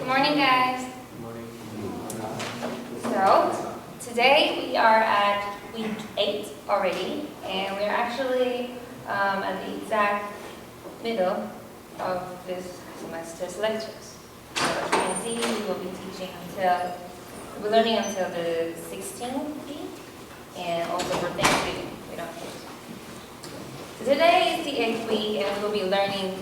Good morning, guys. Good morning. So, today we are at week 8 already, and we're actually at the exact middle of this semester's lectures. So, as you can see, we will be we're learning until the 16th week, and also for Thanksgiving, we don't have it. So today is the 8th week, and we will be learning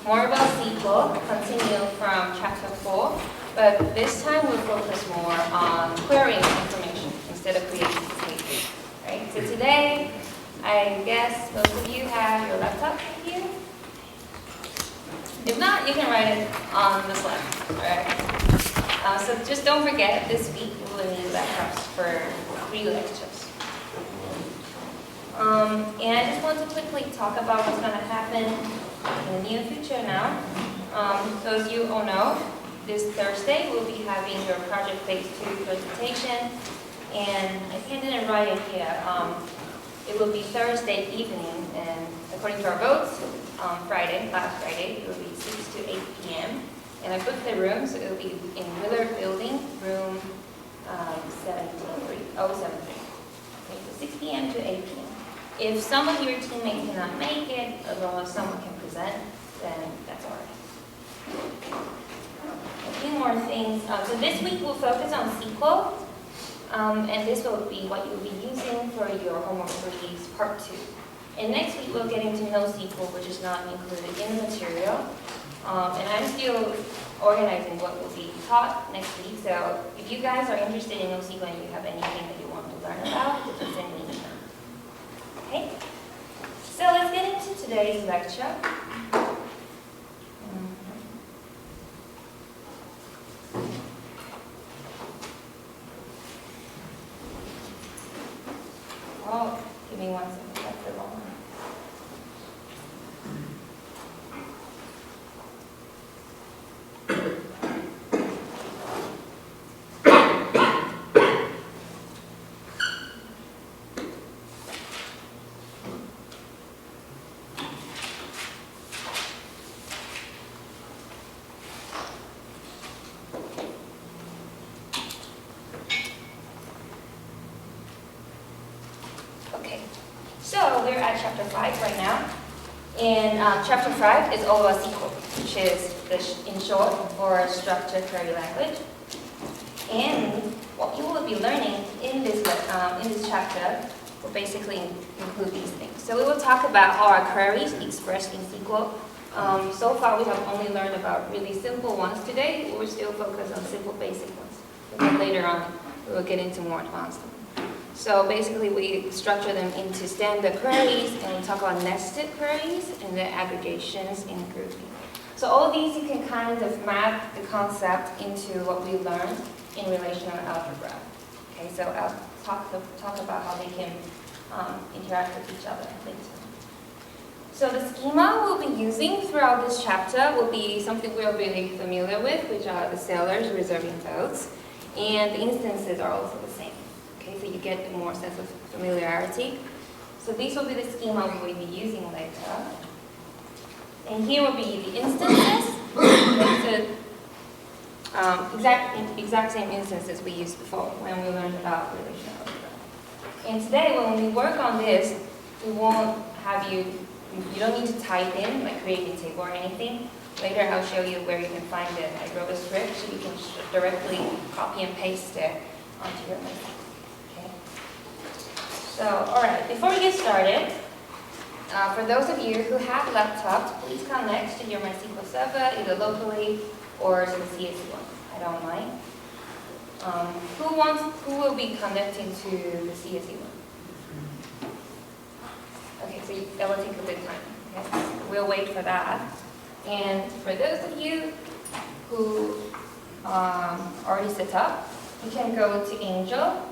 more about SQL, continue from chapter 4, but this time we'll focus more on querying information instead of creating tables. Right? So today, I guess most of you have your laptop with you. If not, you can write it on the slide. Right? So just don't forget, this week we will need laptops for 3 lectures. And I just want to quickly talk about what's going to happen in the near future now. So as you all know, this Thursday we'll be having your project phase 2 presentation, and I think I didn't write it here. It will be Thursday evening, and according to our votes, last Friday, it will be 6 to 8 p.m. And I booked the room, so it will be in Willard Building, room 073. Okay, so 6 p.m. to 8 p.m. If some of your teammates cannot make it, as long as someone can present, then that's all right. A few more things. So this week we'll focus on SQL, and this will be what you'll be using for your homework release part 2. And next week we'll get into NoSQL, which is not included in the material. And I'm still organizing what will be taught next week. So if you guys are interested in NoSQL and you have anything that you want to learn about, just send me an email. Okay, so let's get into today's lecture. Oh, give me 1 second, that's the wrong one. Okay, so we're at chapter 5 right now, and chapter 5 is all about SQL, which is, in short, or structured query language. And what you will be learning in this chapter will basically include these things. So we will talk about how our queries expressed in SQL. So far we have only learned about really simple ones today. We're still focused on simple basic ones. And then later on we will get into more advanced ones. So basically we structure them into standard queries, and we talk about nested queries and then aggregations and grouping. So all these you can kind of map the concept into what we learned in relational algebra. Okay, so I'll talk about how they can interact with each other later. So the schema we'll be using throughout this chapter will be something we're really familiar with, which are the sellers reserving votes, and the instances are also the same. Okay, so you get more sense of familiarity. So these will be the schema we will be using later. And here will be the instances. Okay, so exact same instances we used before when we learned about relational algebra. And today when we work on this, we won't have you don't need to type in, like create a table or anything. Later I'll show you where you can find it. I wrote a script so you can directly copy and paste it onto your machine. So, all right, before we get started, for those of you who have laptops, please connect to your MySQL server, either locally or to the CSE one. I don't mind. Who will be connecting to the CSE one? Okay, so that will take a bit of time. Okay? We'll wait for that. And for those of you who already set up, you can go to Angel.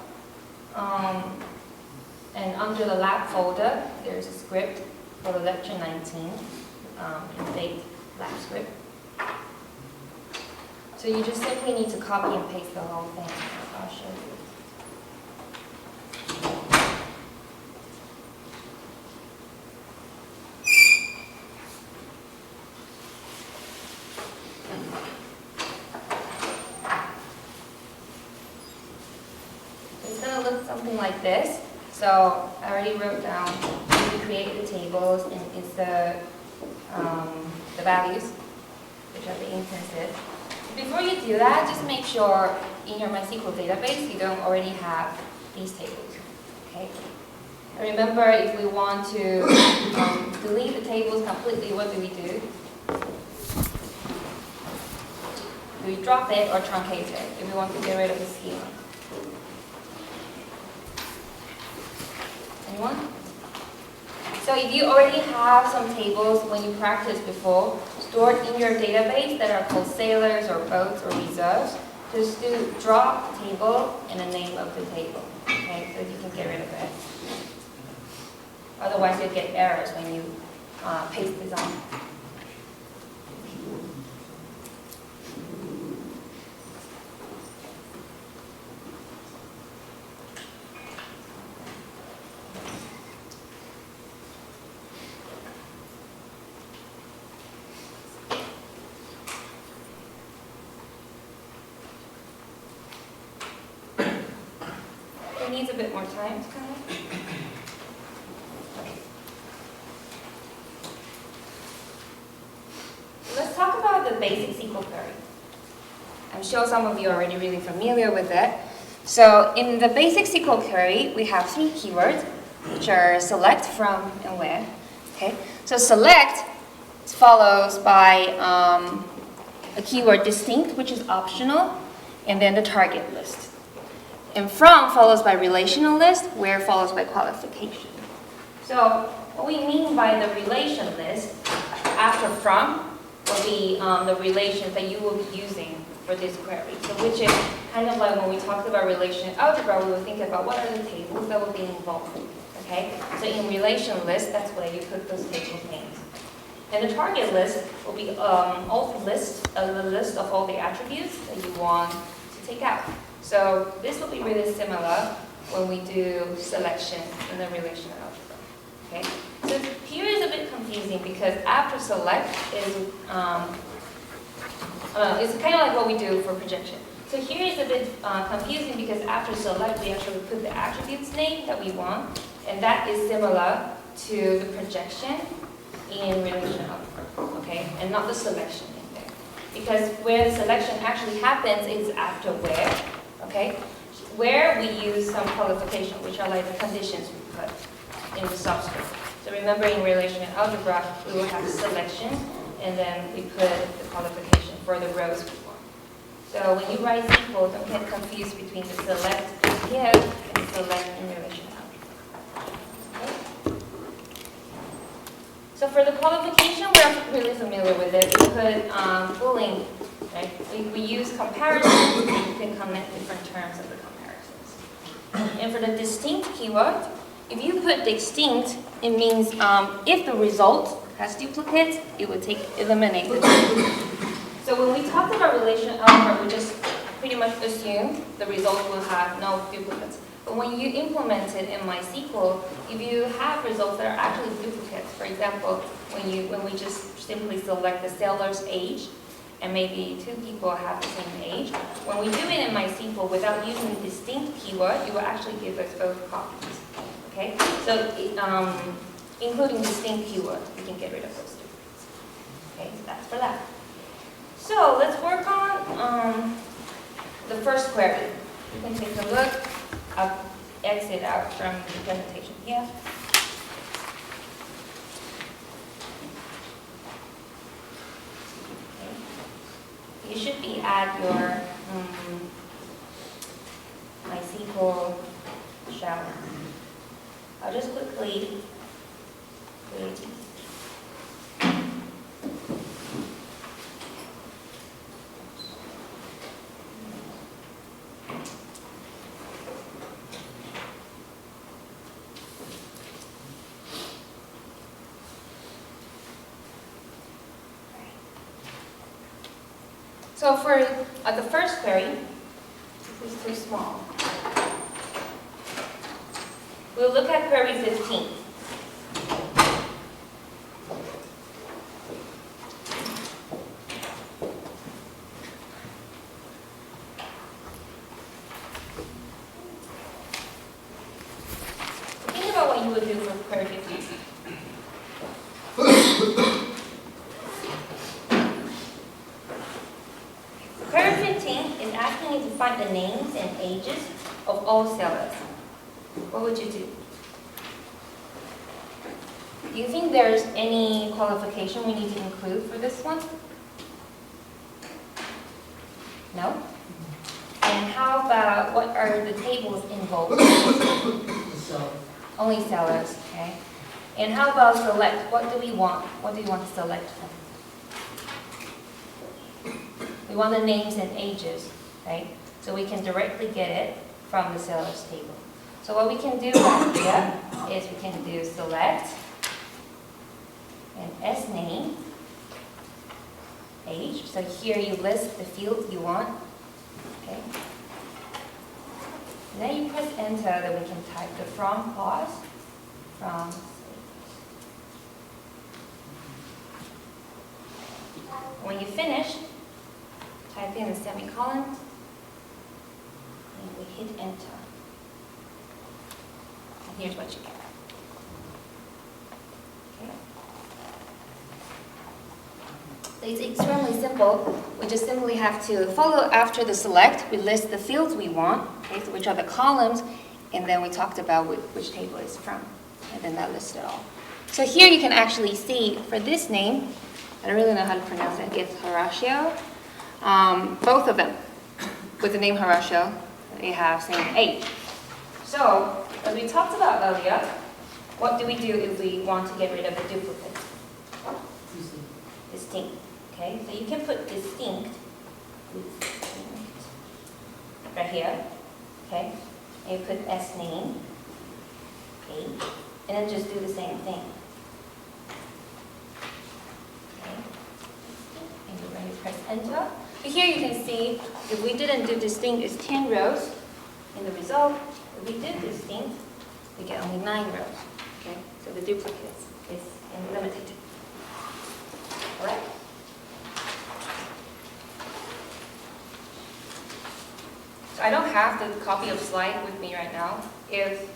And under the lab folder, there's a script for the lecture 19, in lab script. So you just simply need to copy and paste the whole thing. I'll show you. something like this. So I already wrote down, we create the tables and it's the values, which are the instances. Before you do that, just make sure in your MySQL database you don't already have these tables. Okay. And remember, if we want to delete the tables completely, what do? Do we drop it or truncate it if we want to get rid of the schema? Anyone? So if you already have some tables when you practiced before, stored in your database that are called sailors or boats or reserves, just do drop table and the name of the table. Okay, so you can get rid of it. Otherwise you'll get errors when you paste this on. It needs a bit more time to come in. Let's talk about the basic SQL query. I'm sure some of you are already really familiar with it. So in the basic SQL query, we have 3 keywords, which are select, from, and where. Okay. So select follows by a keyword distinct, which is optional, and then the target list. And from follows by relational list, where follows by qualification. So what we mean by the relation list after from will be the relations that you will be using for this query. So which is kind of like when we talked about relational algebra, we will think about what are the tables that will be involved. Okay? So in relation list, that's where you put those tables names. And the target list will be the list of all the attributes that you want to take out. So this will be really similar when we do selection in the relational algebra. Okay? So here is a bit confusing because after select is it's kind of like what we do for projection. So here is a bit confusing because after select we actually put the attributes name that we want, and that is similar to the projection in relational algebra. Okay? And not the selection in there. Because where the selection actually happens is after where. Okay, where we use some qualification, which are like the conditions we put in the subscript. So remember, in relational algebra, we will have selection, and then we put the qualification for the rows we want. So when you write SQL, don't get confused between the select here and select in relational algebra. Okay? So for the qualification, we're really familiar with it. We put boolean. Right? We use comparisons, and you can connect different terms of the comparisons. And for the distinct keyword, if you put distinct, it means if the result has duplicates, it would eliminate the duplicate. So when we talked about relational algebra, we just pretty much assume the result will have no duplicates. But when you implement it in MySQL, if you have results that are actually duplicates, for example, when we just simply select the seller's age, and maybe 2 people have the same age. When we do it in MySQL without using the distinct keyword, it will actually give us both copies. Okay? So including distinct keyword, we can get rid of those duplicates. Okay, so that's for that. So let's work on the first query. You can take a look. I'll exit out from the presentation here. You should be at your MySQL shell. I'll just quickly create these. So for the first query, this is too small. We'll look at query 15. query 15. Query 15 is asking you to find the names and ages of all sellers. What would you do? Do you think there's any qualification we need to include for this one? No? And how about what are the tables involved? Only sellers, okay? And how about select? What do we want? What do we want to select from? We want the names and ages, right? So we can directly get it from the sellers table. So what we can do right here is we can do select and S name, age. So here you list the fields you want, okay? And then you press enter, then we can type the from clause, from. When you finish, type in the semicolon, and we hit enter. And here's what you get. Okay. It's extremely simple. We just simply have to follow after the select. We list the fields we want, okay, so which are the columns, and then we talked about which table it's from, and then that lists it all. So here you can actually see for this name, I don't really know how to pronounce it. It's Horatio. Both of them, with the name Horatio, they have same age. So, as we talked about earlier, what do we do if we want to get rid of the duplicate? Distinct. Okay, so you can put distinct right here. Okay, and you put S name, age, and then just do the same thing. Press enter. But here you can see if we didn't do distinct, it's 10 rows in the result. If we did distinct, we get only 9 rows. Okay, so the duplicate is limited. All right. So I don't have the copy of slide with me right now. If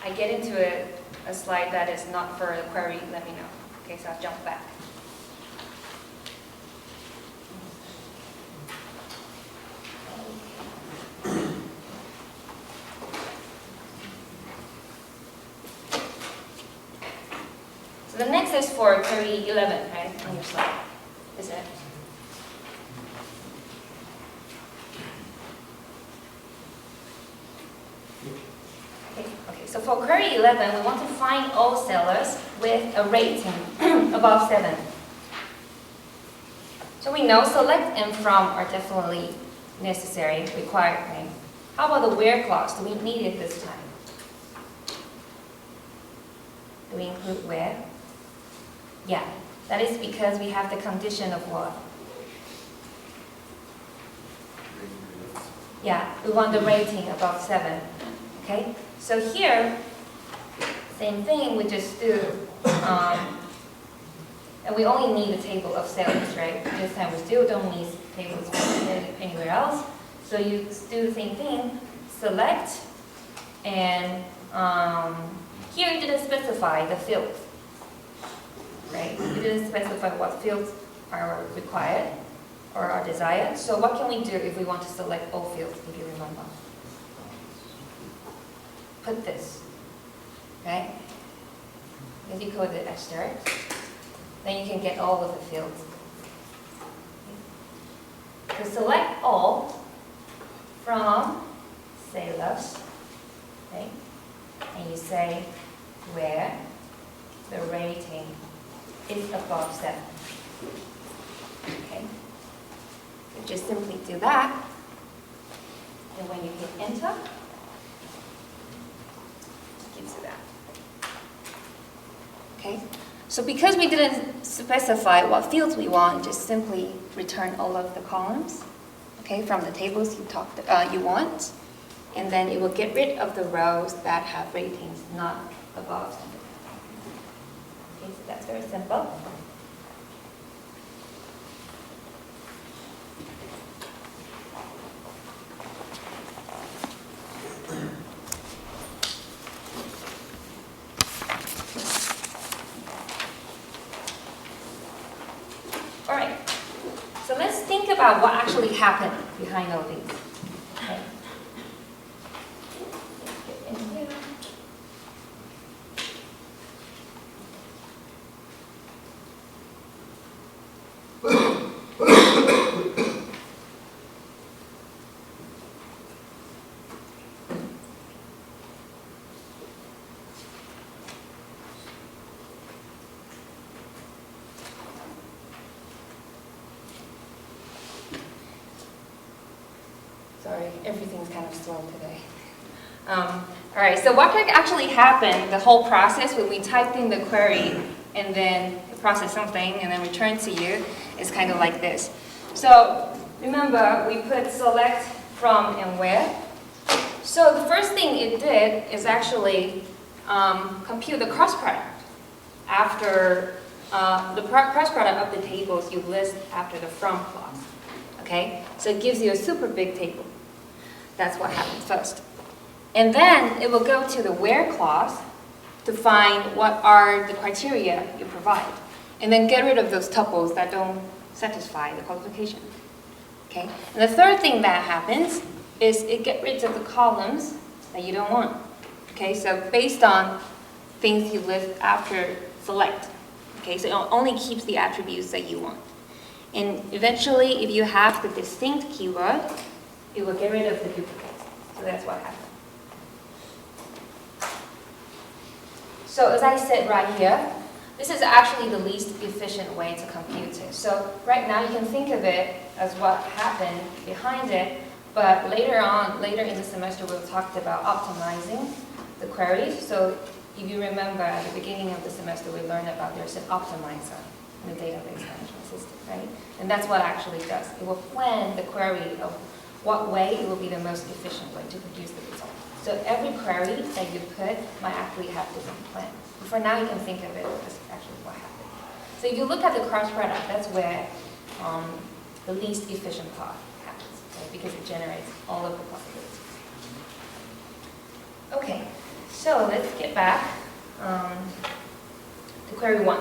I get into a slide that is not for a query, let me know. Okay, so I'll jump back. So the next is for query 11, right, on your slide, is it? Okay, so for query 11, we want to find all sellers with a rating above 7. So we know select and from are definitely necessary, required, right? How about the where clause? Do we need it this time? Do we include where? Yeah, that is because we have the condition of what? Yeah, we want the rating above 7. Okay, so here, same thing, we just do, and we only need a table of sellers, right? This time we still don't need tables anywhere else. So you do the same thing, select, and here you didn't specify the fields, right? You didn't specify what fields are required or are desired. So what can we do if we want to select all fields, if you remember? Put this, right? If you code the asterisk, then you can get all of the fields. To select all from sellers, okay? And you say where the rating is above 7. Okay? You just simply do that, and when you hit enter, it gives you that. Okay? So because we didn't specify what fields we want, just simply return all of the columns, okay, from the tables you want, and then it will get rid of the rows that have ratings not above 7. Okay, so that's very simple. let's think about what actually happened behind all these. Okay. Let's get in here. Sorry, everything's kind of slow today. All right, so what could actually happen, the whole process, when we type in the query and then process something and then return to you, is kind of like this. So remember, we put select, from, and where. So the first thing it did is actually compute the cross product after the cross product of the tables you list after the from clause. Okay, so it gives you a super big table. That's what happens first. And then it will go to the where clause to find what are the criteria you provide. And then get rid of those tuples that don't satisfy the qualification. Okay? And the third thing that happens is it gets rid of the columns that you don't want. Okay, so based on things you list after select. Okay, so it only keeps the attributes that you want. And eventually, if you have the distinct keyword, it will get rid of the duplicates. So that's what happens. So as I said right here, this is actually the least efficient way to compute it. So right now, you can think of it as what happened behind it, but later in the semester, we'll talk about optimizing the queries. So if you remember, at the beginning of the semester, we learned about there's an optimizer in the database management system, right? And that's what it actually does. It will plan the query of what way it will be the most efficient way to produce the result. So every query that you put might actually have different plans. But for now, you can think of it as actually what happened. So if you look at the cross product, that's where the least efficient part happens, right? Because it generates all of the possibilities. Okay, so let's get back to query 1.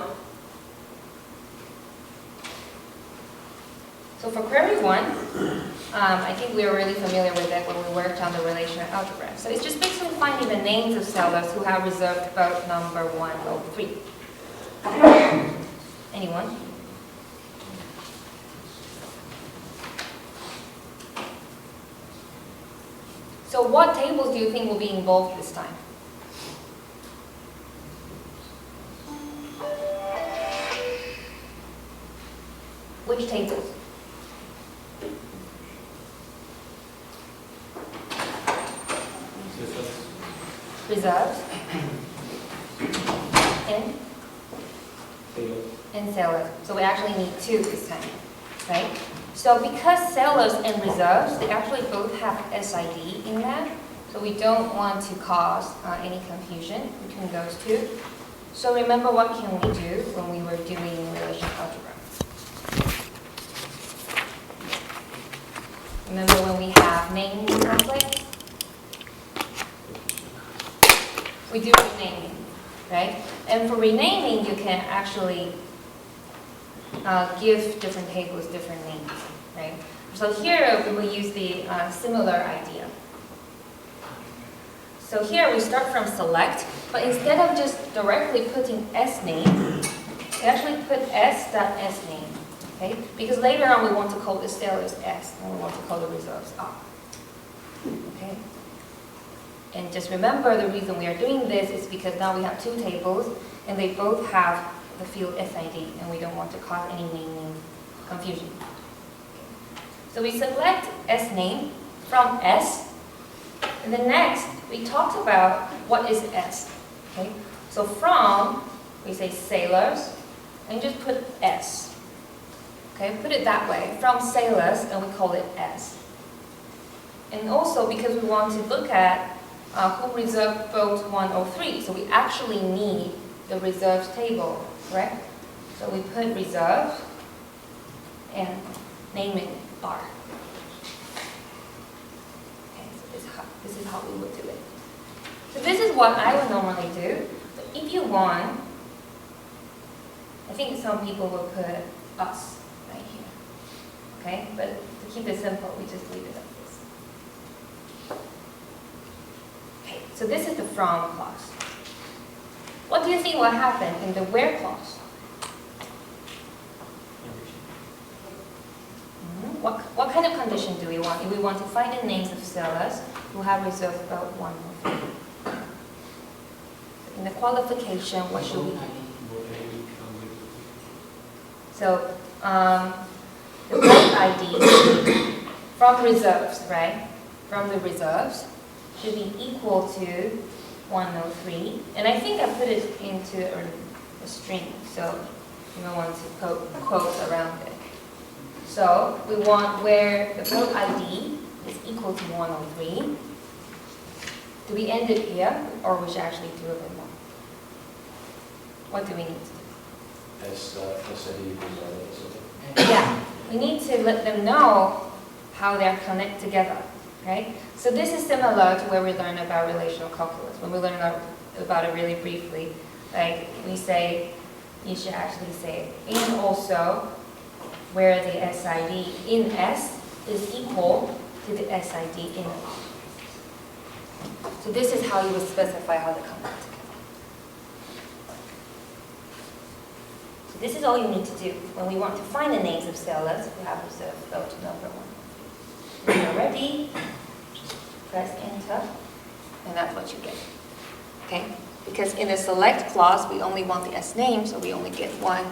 So for query 1, I think we are really familiar with it when we worked on the relational algebra. So it's just basically finding the names of sellers who have reserved both number 1 or 3. Anyone? So what tables do you think will be involved this time? Which tables? Reserves and sellers. So we actually need 2 this time, right? So because sellers and reserves, they actually both have SID in that, so we don't want to cause any confusion between those 2. So remember, what can we do when we were doing relational algebra? Remember when we have naming conflicts? We do renaming, right? And for renaming, you can actually give different tables different names, right? So here we will use the similar idea. So here we start from select, but instead of just directly putting S name, we actually put S.S name, okay? Because later on we want to call the sellers S, and we want to call the reserves R, okay? And just remember, the reason we are doing this is because now we have 2 tables, and they both have the field SID, and we don't want to cause any naming confusion. So we select S name from S, and then next, we talked about what is S, okay? So from, we say sailors, and just put S, okay? Put it that way, from sailors, and we call it S. And also, because we want to look at who reserved both 1 or 3. So we actually need the reserves table, correct? So we put reserve and name it R. Okay, so this is how we would do it. So this is what I would normally do. But if you want, I think some people will put us right here. Okay, but to keep it simple, we just leave it like this. Okay, so this is the from clause. What do you think will happen in the where clause? What kind of condition do we want? If we want to find the names of sellers who have reserved about 1 or 3. In the qualification, what should we do? So, the boat ID from reserves, right? From the reserves should be equal to 103. And I think I put it into a string, so you don't want to put quotes around it. So we want where the boat ID is equal to 103. Do we end it here, or we should actually do a bit more? What do we need to do? Yeah, we need to let them know how they're connected together, right? So this is similar to where we learn about relational calculus. When we learn about it really briefly, like we say, you should actually say, and also where the SID in S is equal to the SID in R. So this is how you would specify how they come together. So this is all you need to do when we want to find the names of sellers who have reserved boat number 1. When you're ready, just press enter, and that's what you get. Okay? Because in the select clause, we only want the S name, so we only get one.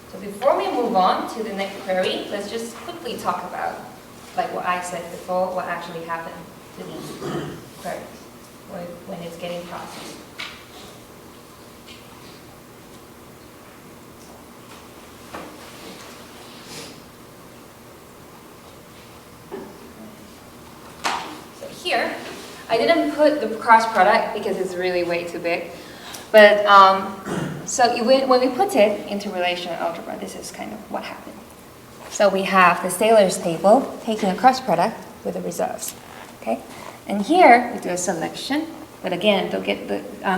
So before we move on to the next query, let's just quickly talk about, like what I said before, what actually happened to these queries when it's getting processed. So here, I didn't put the cross product because it's really way too big. But so when we put it into relational algebra, this is kind of what happened. So we have the Taylor's table taking a cross product with the reserves. Okay, and here we do a selection, but again, don't get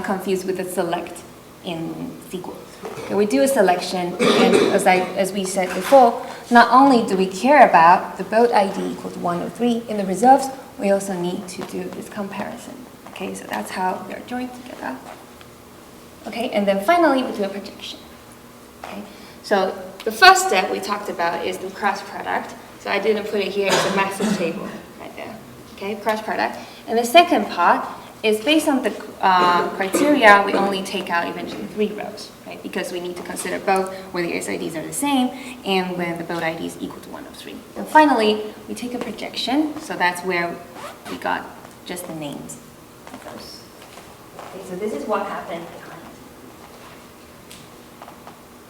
confused with the select in SQL. Okay, we do a selection, and as we said before, not only do we care about the boat ID equal to 103 in the reserves, we also need to do this comparison. Okay, so that's how they're joined together. Okay, and then finally we do a projection. Okay, so the first step we talked about is the cross product. So I didn't put it here, it's a massive table right there. Okay, cross product. And the second part is based on the criteria, we only take out eventually 3 rows, right? Because we need to consider both where the SIDs are the same and when the boat ID is equal to 103. And finally, we take a projection, so that's where we got just the names of those. Okay, so this is what happened behind.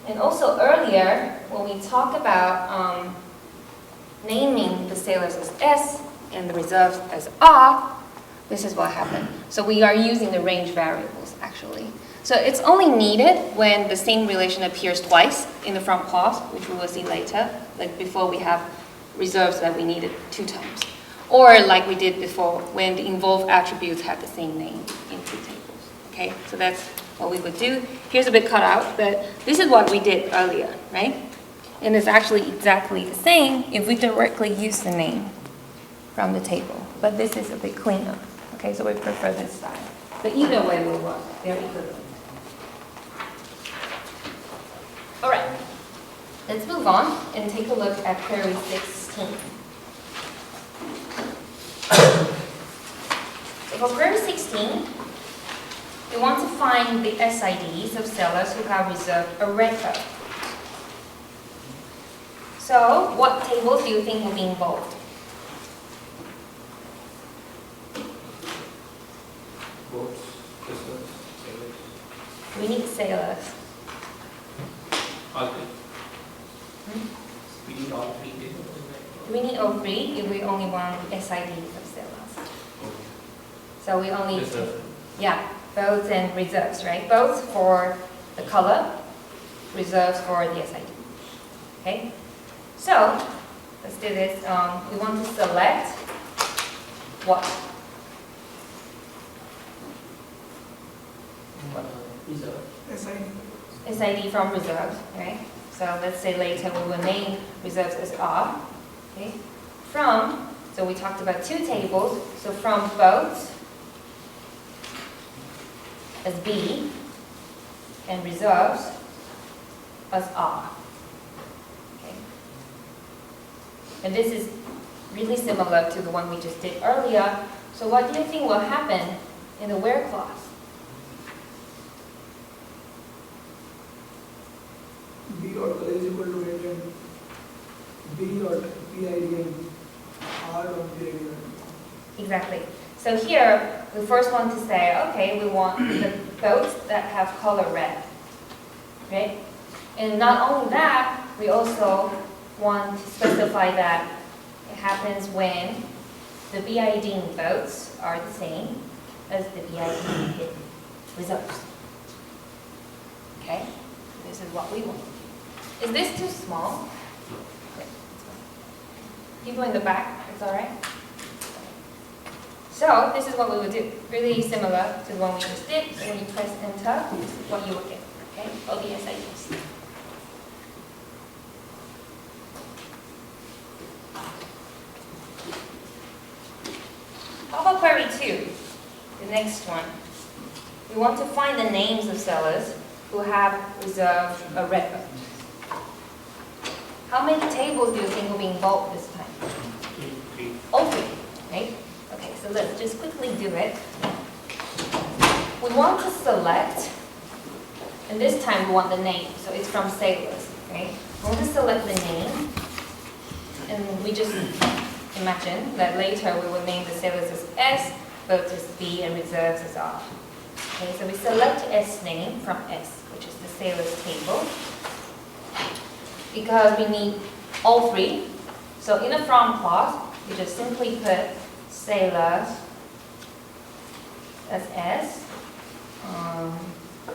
And also earlier, when we talk about naming the sailors as S and the reserves as R, this is what happened. So we are using the range variables, actually. So it's only needed when the same relation appears twice in the front clause, which we will see later, like before we have reserves that we needed 2 times. Or like we did before, when the involved attributes have the same name in 2 tables. Okay, so that's what we would do. Here's a bit cut out, but this is what we did earlier, right? And it's actually exactly the same if we directly use the name from the table. But this is a bit cleaner. Okay, so we prefer this style. But either way will work. They're equivalent. All right, let's move on and take a look at query 16. So for query 16, we want to find the SIDs of sellers who have reserved a retro. So what tables do you think will be involved? Boats, systems, sailors. We need sailors. All 3. We need all 3 tables. We need all 3 if we only want SIDs of sailors. Okay. So we only, Reserve. yeah, boats and reserves, right? Boats for the color, reserves for the SID. Okay? So let's do this. We want to select what? Reserve. SID from reserves, right? So let's say later we will name reserves as R. Okay? From, so we talked about two tables, so from both as B and reserves as R. Okay? And this is really similar to the one we just did earlier. So what do you think will happen in the where clause? B dot color is equal to head and B dot PID and R dot PID. Exactly. So here, we first want to say, okay, we want the boats that have color red, right? And not only that, we also want to specify that it happens when the BID in boats are the same as the BID in reserves. Okay? This is what we want. Is this too small? Okay. People in the back, it's all right? So this is what we would do. Really similar to the one we just did. So when you press enter, this is what you will get. Okay? All the SIDs. How about query 2? The next one. We want to find the names of sellers who have reserved a red boat. How many tables do you think will be involved this time? Three. All three, right? Okay, so let's just quickly do it. We want to select, and this time we want the name, so it's from sailors, right? We want to select the name, and we just imagine that later we will name the sailors as S, boats as B, and reserves as R. Okay, so we select S name from S, which is the sailors table, because we need all three. So in a from clause, you just simply put sailors as S,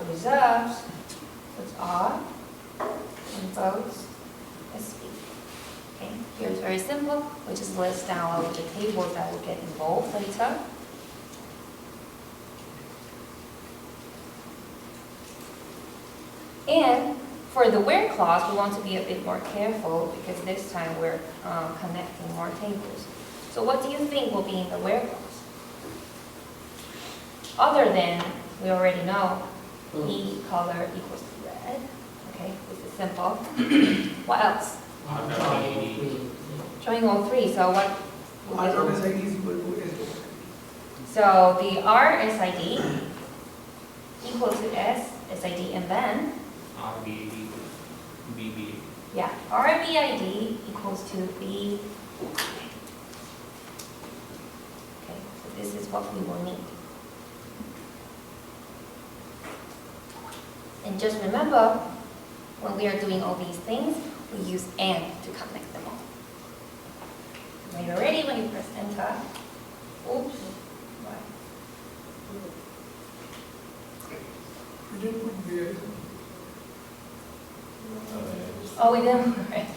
reserves as R, and boats as B. Okay, here it's very simple. We just list down all of the tables that will get involved later. And for the where clause, we want to be a bit more careful because this time we're connecting more tables. So what do you think will be in the where clause? Other than, we already know, E color equals to red. Okay, this is simple. What else? Showing all three, so what? R dot SID is equal to S dot SID. So the R SID equal to S SID, and then RBAD, BBAD. yeah, RBID equals to B. Okay, so this is what we will need. And just remember, when we are doing all these things, we use AND to connect them all. When you're ready, when you press enter, oops. We didn't put where. Oh, we didn't? All right.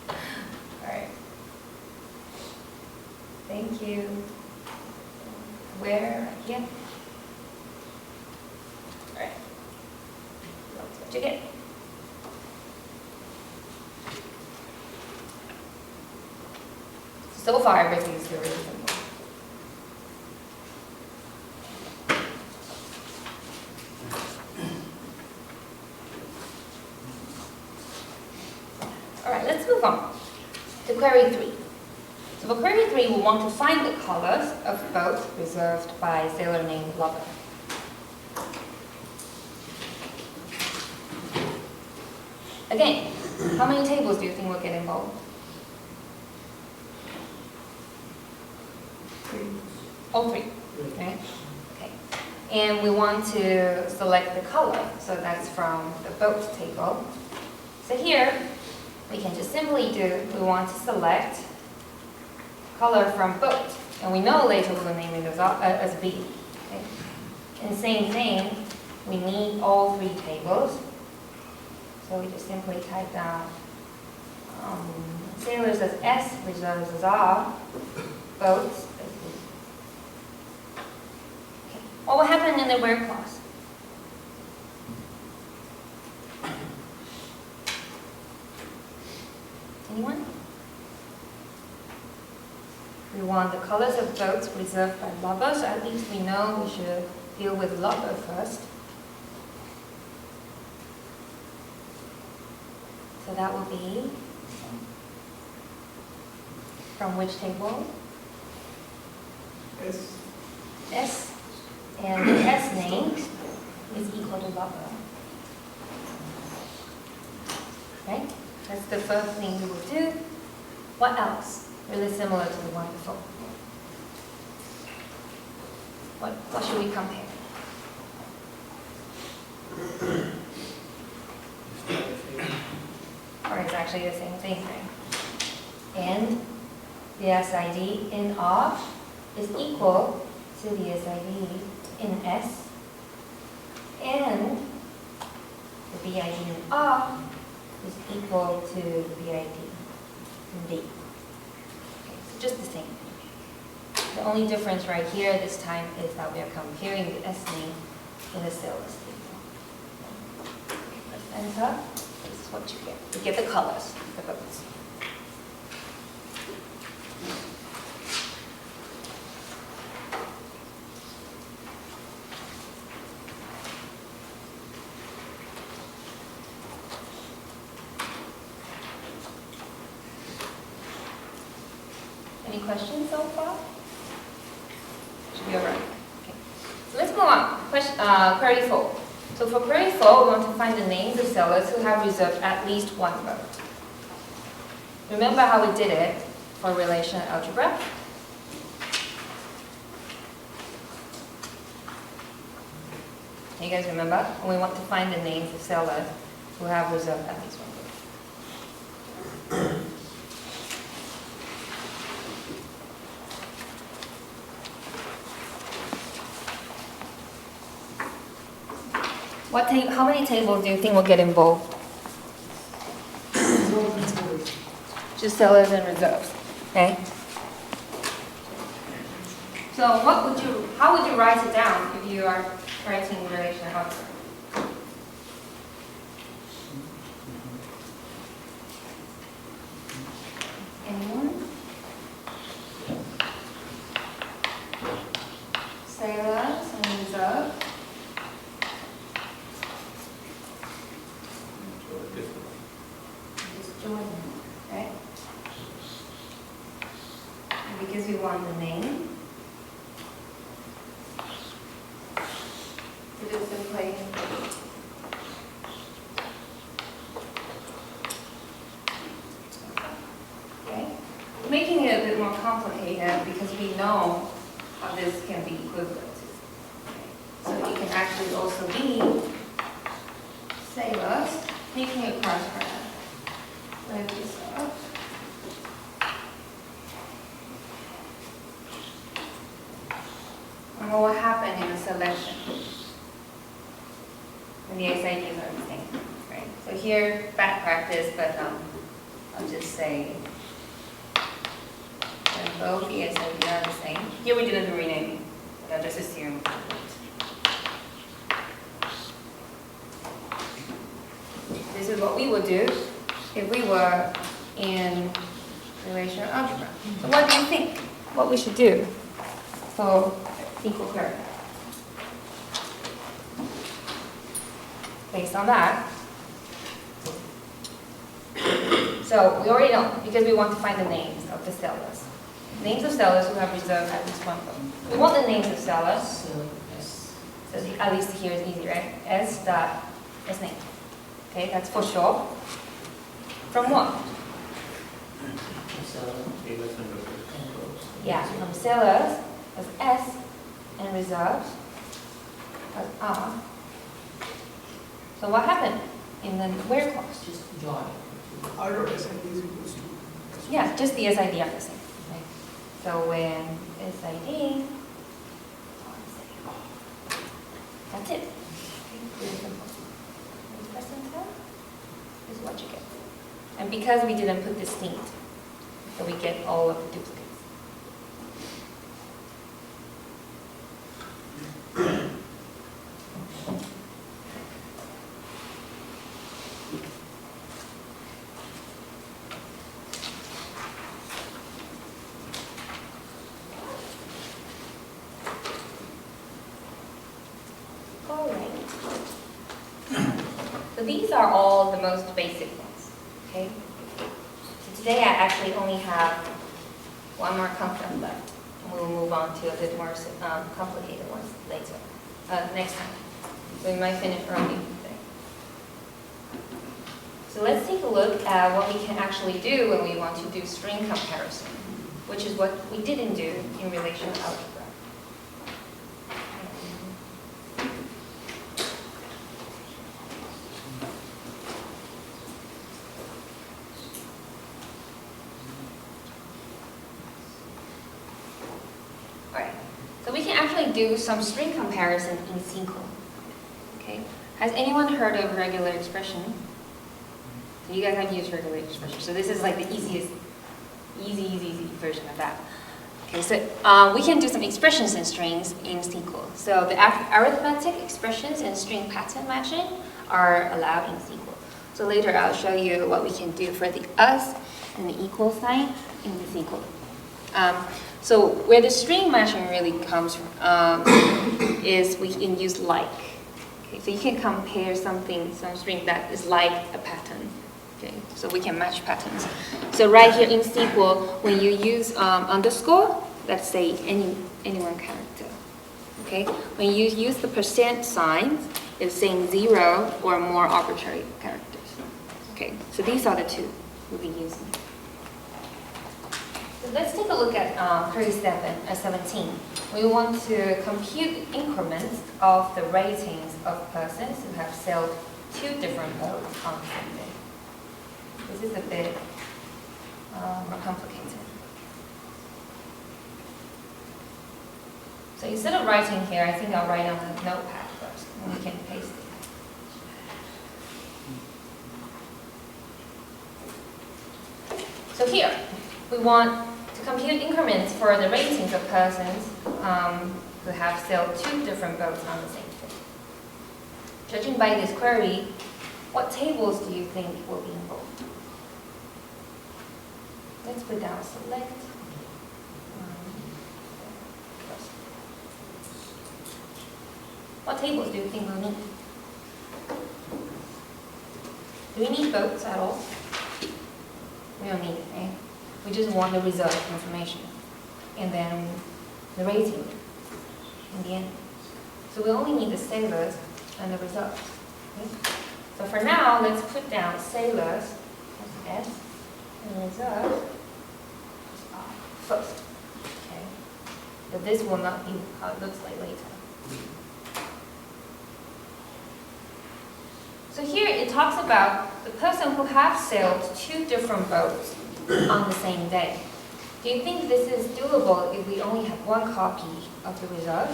All right. Thank you. Where? Here? All right. That's what you get. So far, everything is really simple. All right, let's move on to query 3. So for query 3, we want to find the colors of boats reserved by sailor named Lover. Again, how many tables do you think will get involved? All three, right? Okay. And we want to select the color, so that's from the boat table. So here, we can just simply do, we want to select color from boat. And we know later we will name it as B. Okay? And same thing, we need all three tables. So we just simply type down sailors as S, reserves as R, boats as B. What will happen in the where clause? Anyone? We want the colors of boats reserved by lover, so at least we know we should deal with lover first. So that will be from which table? S. S. And the S name is equal to lover. Okay? That's the first thing we will do. What else? Really similar to the one before. What should we compare? Or it's actually the same thing, right? And the SID in R is equal to the SID in S, and the BID in R is equal to the BID in D. Okay, so just the same. The only difference right here this time is that we are comparing the S name with the syllabus table. Press enter. This is what you get. You get the colors, the boats. Any questions so far? Should be all right. Okay. So let's move on. Query 4. So for query 4, we want to find the names of sellers who have reserved at least one vote. Remember how we did it for relational algebra? You guys remember? When we want to find the names of sellers who have reserved at least one vote. How many tables do you think will get involved? Just sellers and reserves, okay? So how would you write it down if you are writing relational algebra? Anyone? Sellers and reserves. Jordan, right? And because we want the name, to do simply okay. Making it a bit more complicated because we know how this can be equivalent to. So it can actually also be sailors making a cross reference. Like this up. And what will happen in a selection when the SIDs are the same, right? So here, bad practice, but I'll just say when both the SIDs are the same. Here we didn't do renaming, but I'll just assume. This is what we would do if we were in relational algebra. So what do you think? What we should do for equal query? Based on that. So we already know, because we want to find the names of the sellers. Names of sellers who have reserved at least one vote. We want the names of sellers. So at least here is easy, right? S name. Okay, that's for sure. From what? Yeah, from sellers as S and reserves as R. So what happened in the where clause? Just join. R dot SID is equals to. Yeah, just the SID are the same. Right? So when SID, that's it. Really simple. When you press enter, is what you get. And because we didn't put distinct, so we get all of the duplicates. So these are all the most basic ones, okay? So today I actually only have one more concept left. And we will move on to a bit more complicated ones later, next time. So we might finish early today. So let's take a look at what we can actually do when we want to do string comparison, which is what we didn't do in relational algebra. Alright, so we can actually do some string comparison in SQL. Okay, has anyone heard of regular expression? So you guys have used regular expression. So this is like the easy version of that. Okay, so we can do some expressions in strings in SQL. So the arithmetic expressions and string pattern matching are allowed in SQL. So later I'll show you what we can do for the us and the equal sign in the SQL. So where the string matching really comes from is we can use like. Okay, so you can compare some string that is like a pattern. Okay, so we can match patterns. So right here in SQL, when you use underscore, let's say any one character. Okay, when you use the percent sign, it's saying 0 or more arbitrary characters. Okay, so these are the two we'll be using. So let's take a look at query 17. We want to compute increments of the ratings of persons who have sold 2 different boats on the same day. This is a bit more complicated. So instead of writing here, I think I'll write on the notepad first, and we can paste it. So here, we want to compute increments for the ratings of persons who have sold 2 different boats on the same day. Judging by this query, what tables do you think will be involved? Let's put down select. What tables do you think we'll need? Do we need boats at all? We don't need it, right? We just want the result information. And then the rating in the end. So we only need the sailors and the results. Okay? So for now, let's put down sailors, that's S, and result first. Okay? But this will not be how it looks like later. So here it talks about the person who have sailed 2 different boats on the same day. Do you think this is doable if we only have 1 copy of the result?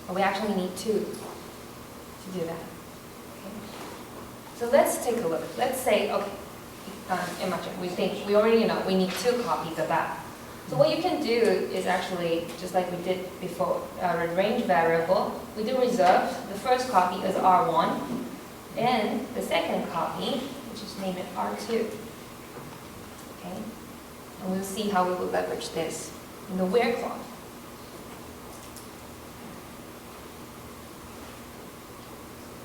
Or we actually need 2 to do that? Okay. So let's take a look. Let's say, okay, imagine we already know we need 2 copies of that. So what you can do is actually, just like we did before, range variable, we do reserve. The first copy is R1, and the second copy, we just name it R2. Okay? And we'll see how we will leverage this in the where clause.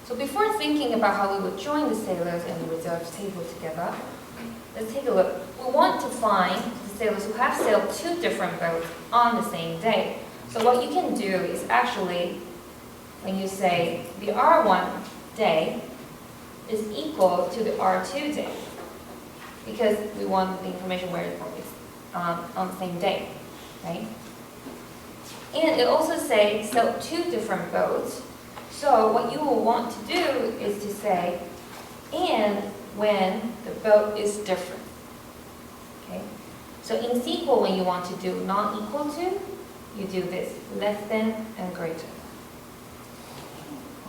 So before thinking about how we would join the sailors and the reserves table together, let's take a look. We want to find the sailors who have sailed 2 different boats on the same day. So what you can do is actually, when you say the R1 day is equal to the R2 day, because we want the information where it's on the same day, right? And it also says so 2 different boats. So what you will want to do is to say, and when the boat is different. Okay? So in SQL, when you want to do not equal to, you do this, less than and greater.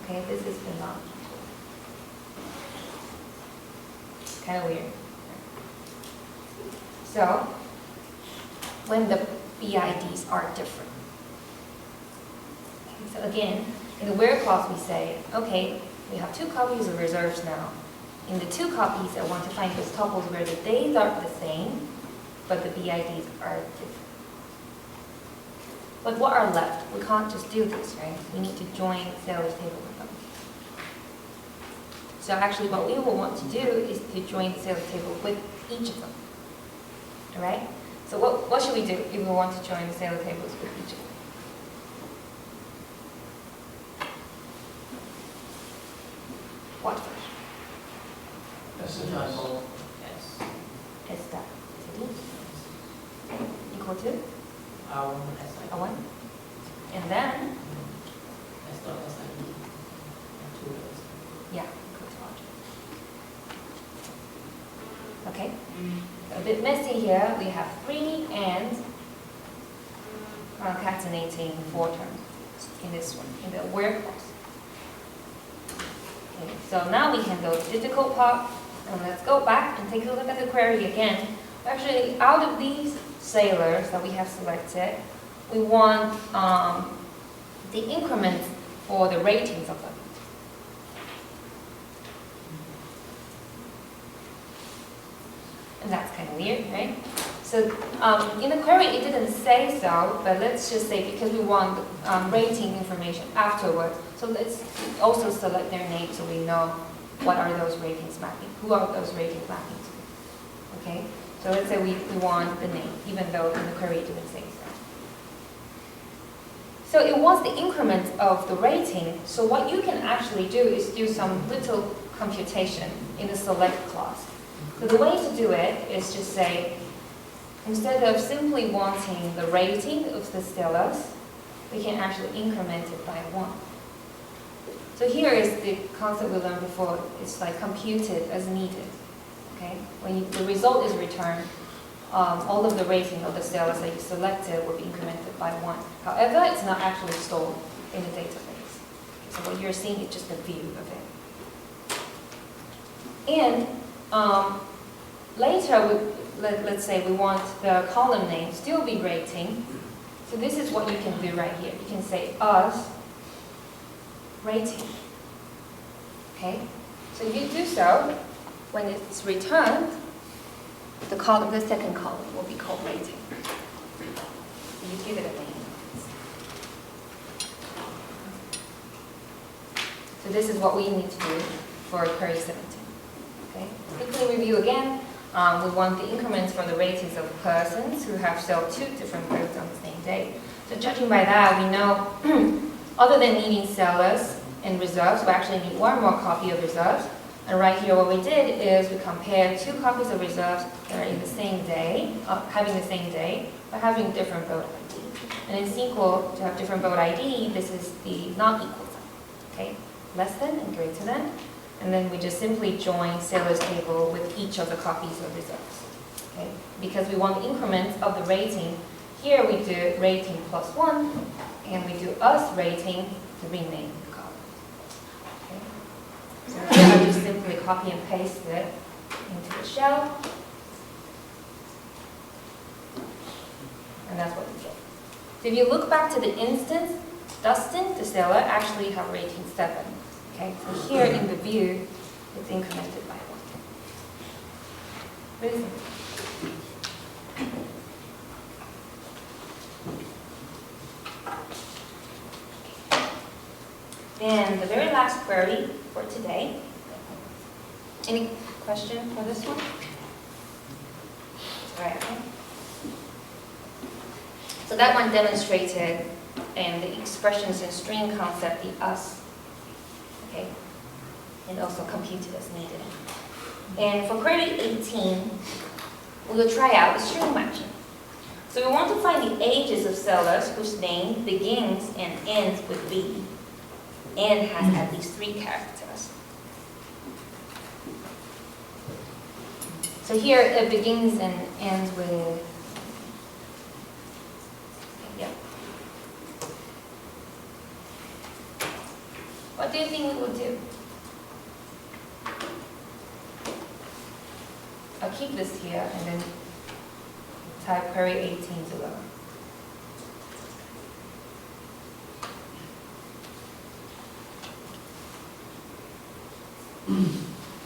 Okay, this is the not. Kind of weird. So, when the BIDs are different. Okay, so again, in the where clause we say, okay, we have 2 copies of reserves now. In the 2 copies, I want to find those tuples where the days are the same, but the BIDs are different. But what are left? We can't just do this, right? We need to join the sailors table with them. So actually what we will want to do is to join the sales table with each of them. All right? So what should we do if we want to join the sales tables with each of them? What first? That's the example. Yes. Is that equal to R1 SI. a 1? And then, S dot SI. And 2 S. yeah, equal to object. Okay? A bit messy here. We have 3 and concatenating 4 terms in this one, in the where clause. Okay, so now we can go to the difficult part, and let's go back and take a look at the query again. Actually, out of these sailors that we have selected, we want the increments for the ratings of them. And that's kind of weird, right? So in the query, it didn't say so, but let's just say because we want rating information afterwards, so let's also select their name so we know what are those ratings mapping, who are those ratings mapping to. Okay? So let's say we want the name, even though in the query it didn't say so. So it wants the increment of the rating, so what you can actually do is do some little computation in the select clause. So the way to do it is just say, instead of simply wanting the rating of the sellers, we can actually increment it by 1. So here is the concept we learned before. It's like computed as needed. Okay? When the result is returned, all of the rating of the sellers that you selected will be incremented by 1. However, it's not actually stored in the database. So what you're seeing is just a view of it. And later, let's say we want the column name still be rating. So this is what you can do right here. You can say us rating. Okay? So if you do so, when it's returned, the second column will be called rating. So you give it a name. So this is what we need to do for query 17. Okay? Quickly review again. We want the increments for the ratings of persons who have sold 2 different goods on the same day. So judging by that, we know other than needing sellers and reserves, we actually need 1 more copy of reserves. And right here what we did is we compared 2 copies of reserves that are in the same day, having the same day, but having different vote ID. And in SQL, to have different vote ID, this is the not equal sign. Okay? Less than and greater than. And then we just simply join sellers table with each of the copies of reserves. Okay? Because we want the increments of the rating. Here we do rating plus 1, and we do us rating to rename the column. Okay? So here I just simply copy and paste it into the shell. And that's what we get. So if you look back to the instance, Dustin, the seller, actually have rating 7. Okay, so here in the view, it's incremented by 1. Really simple. Then the very last query for today. Any question for this one? All right. Okay. So that one demonstrated and the expressions and string concept, the us. Okay, and also computed as needed. And for query 18, we will try out the string matching. So we want to find the ages of sellers whose name begins and ends with V and has at least 3 characters. So here it begins and ends with, yeah. What do you think we will do? I'll keep this here and then type query 18 below.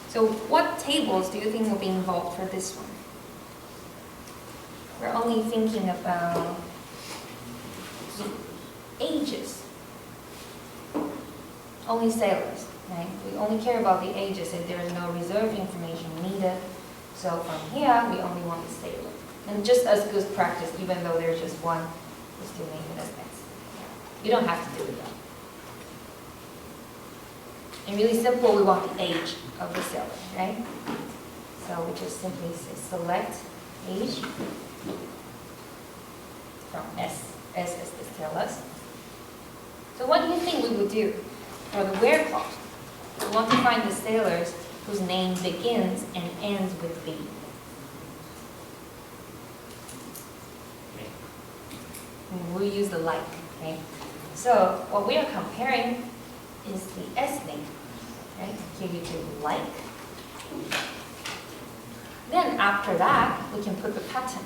So what tables do you think will be involved for this one? We're only thinking about ages. Only sailors. right? We only care about the ages if there is no reserved information needed. So from here, we only want the sailor. And just as good practice, even though there's just one, we still name it as S. You don't have to do it though. And really simple, we want the age of the sailor, right? So we just simply say select age from S as this tells us. So what do you think we would do for the where clause? We want to find the sailors whose name begins and ends with B. And we'll use the like, okay? So what we are comparing is the S name, right? Here you do like. Then after that, we can put the pattern,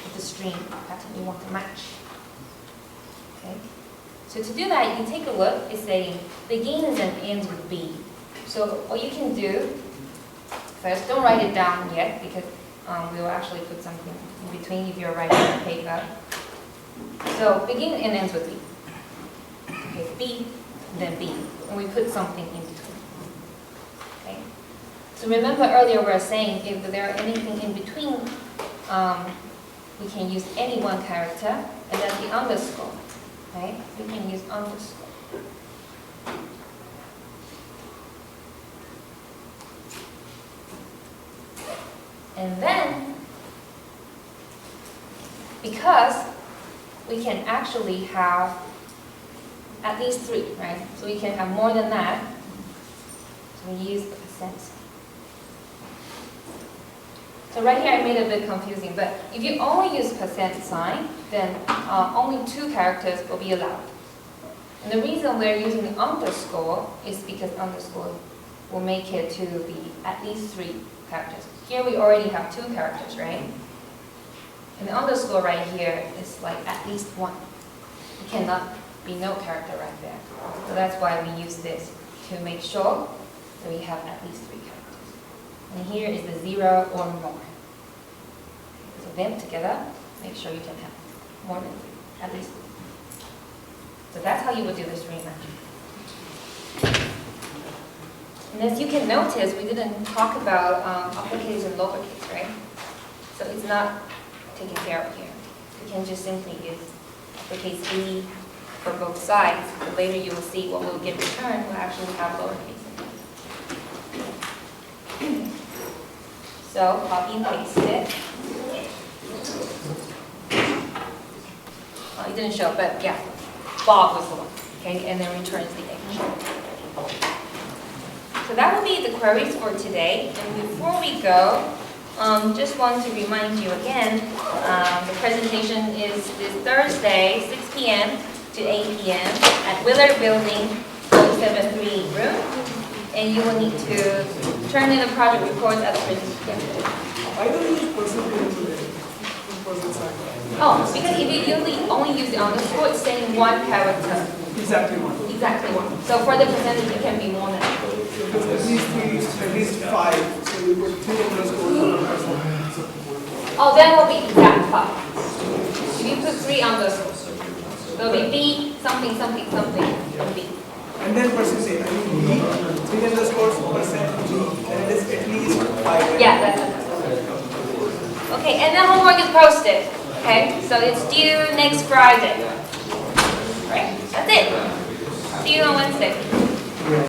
with the string pattern you want to match. Okay? So to do that, you take a look, it's saying begins and ends with B. So what you can do, first don't write it down yet because we will actually put something in between if you're writing on paper. So begin and ends with B. Okay, B, then B, and we put something in between. Okay. So remember earlier we were saying if there are anything in between, we can use any one character, and that's the underscore. Right? We can use underscore. And then, because we can actually have at least 3, right? So we can have more than that. So we use the percent. So right here I made it a bit confusing, but if you only use percent sign, then only 2 characters will be allowed. And the reason we're using the underscore is because underscore will make it to be at least 3 characters. Here we already have 2 characters, right? And the underscore right here is like at least 1. It cannot be no character right there. So that's why we use this to make sure that we have at least 3 characters. And here is the 0 or more. So them together, make sure you can have more than 3, at least 3. So that's how you would do this rematch. And as you can notice, we didn't talk about uppercase and lowercase, right? So it's not taken care of here. You can just simply use uppercase B for both sides. But later you will see what will get returned will actually have lowercase in it. So copy and paste it. Oh, it didn't show, but yeah, Bob was the one. Okay, and then returns the H. So that will be the queries for today. And before we go, just want to remind you again, the presentation is this Thursday, 6 p.m. to 8 p.m. at Willard Building, 073 room. And you will need to turn in the project reports at the presentation. Why don't you use percentage today? Oh, because if you only use the underscore, it's saying 1 character. Exactly 1. Exactly 1. So for the percentage, it can be more than that. At least 3, at least 5. So you put 3 underscores. Oh, that will be exact 5. If you put 3 underscores, there'll be B, something, something, something, and B. And then percentage, I mean B, 3 underscores, percent B, and it is at least 5. Yeah, that's it. Okay, and then homework is posted. Okay, so it's due next Friday. Right, that's it. See you on Wednesday.